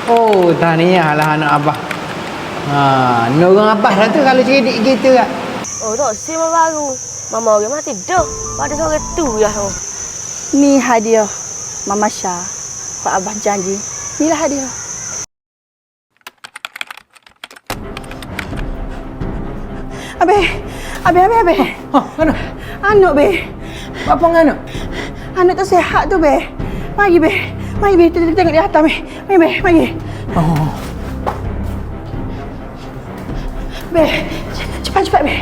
Oh, tahniah lah anak abah. Orang abah dah tu kalau cerdik gitu kan. Oh, tak si mama baru. Mama orang mati dah. Pada sore tu ya. Ni hadiah Mama Syah. Pak Abah janji. Inilah hadiah. Abe. Mana? Anak, be. Apa ngano? Anak tu sihat tu, be. Mari, be. Tengok di atas, be. Mari. Oh. Be. Cepat, be.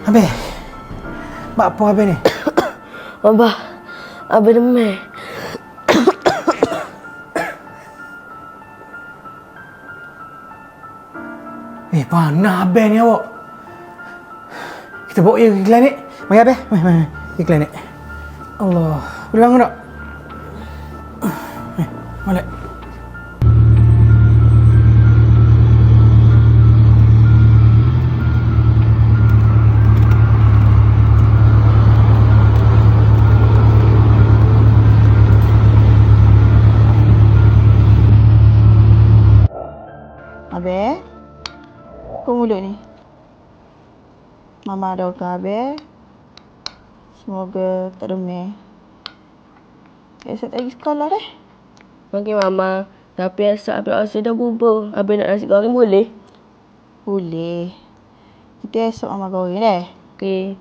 Abe. Buat apa abe ni? Abah, abah demam. Panas abe ni awak. Kita bawa dia ke klinik. Mari abe. Mari. Ke klinik. Allah. Boleh bangun tak? Balik. Abe. Kau mulut ni. Mama doakan Abe. Semoga tak demam. Esok tak pergi sekolah dah. Makin mama. Tapi esok abang Asyik dah bubur. Abang nak nasi goreng boleh? Boleh. Nanti esok Mama goreng dah. Okey.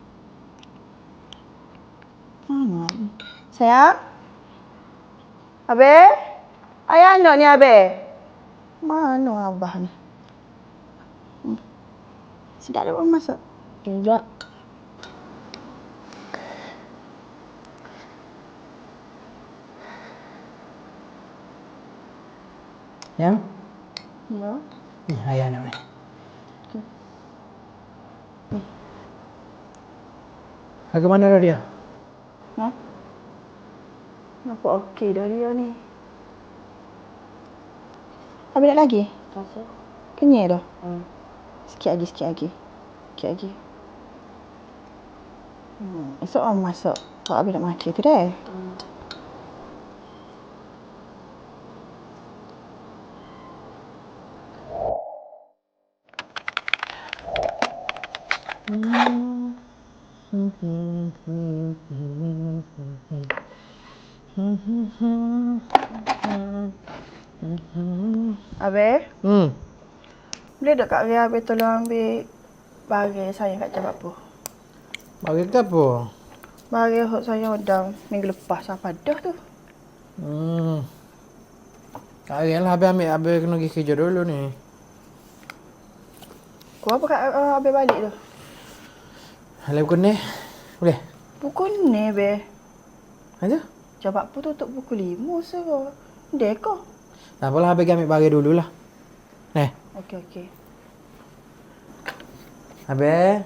Mana? Sayang? Abe? Ayah anak ni Abe? Mana Abah ni? Sedap dah pun masak. Enggak. Yang? Ya. Ni ayah anak ni. Ke mana dah dia? Ha? Nampak okey dah dia ni. Habis nak lagi? Rasa? Kenyal dah? Sikit lagi. Esok Mama masak. Pak Abi nak makan tu dah. Abe? Boleh tak Kak Ria Abe tolong ambil barang saya kat jam apa? Bagi ke apa? Barang hok saya udang minggu lepas apa dah tu? Tak lah, Habis kena pergi kerja dulu ni. Kau apa Kak Abe balik tu? Halai pukul ni. Boleh? Pukul ni Abe. Aja? Jam apa tutup pukul 5 sekarang. Dek kau? Tak apalah, Habis ambil barang dululah. Okey. Habis,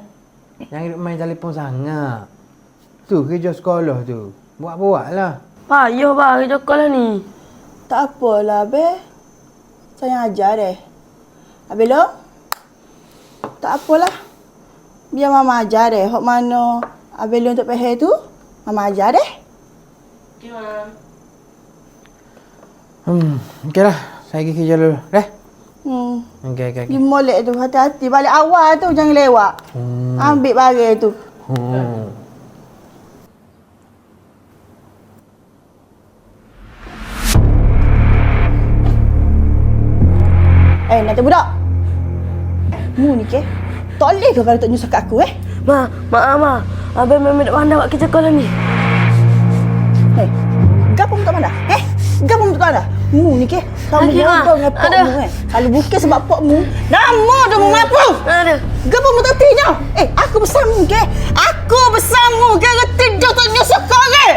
jangan duduk main telefon sangat. Tu kerja sekolah tu. Buat lah. Payah bah kerja sekolah ni. Tak apalah Abe. Saya ajar deh. Abe lo? Tak apalah. Biar Mama ajar deh. Hok mana Abe lo untuk pehel tu, Mama ajar deh. Okey, Mam. Okey lah. Saya pergi kerja dulu. Okey. Dia molek tu. Hati-hati. Balik awal tu. Jangan lewat. Ambil barang tu. Nanti budak. Mu ni ke? Tak boleh ke kalau tak nyusul kat aku Ma. Abang memang nak pandang buat kerja sekolah ni. Gapo mu tak pandang? Gapo mu tak pandang? Mu ni ke? Kamu Lagi, Ma. bodoh dengan pok Ada. mu Kalau bukan sebab pok mu, nama dah mu mampu. Ada. Gapo mu tak tinya? Aku bersama ke? Aku bersama ke? Tidak tak nyusul kau ke?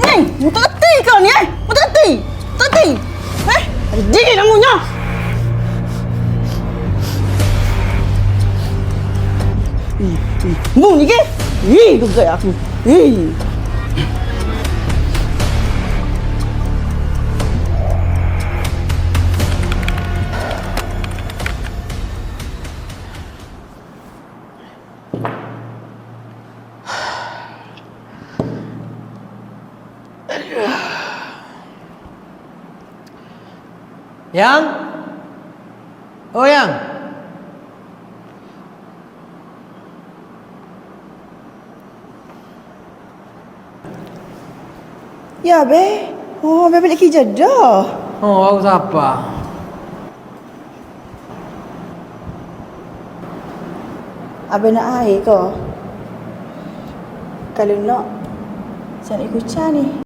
Ni, mu tak reti kau ni Mu tak reti? Tak reti? Ada diri namunya. Mu ni ke? Gegai aku. Yang? Oh, Yang? Ya, Abel. Oh, Abel balik kerja dah. Oh, aku siapa? Abel nak air ke? Kalau nak, saya nak ikut Cha ni.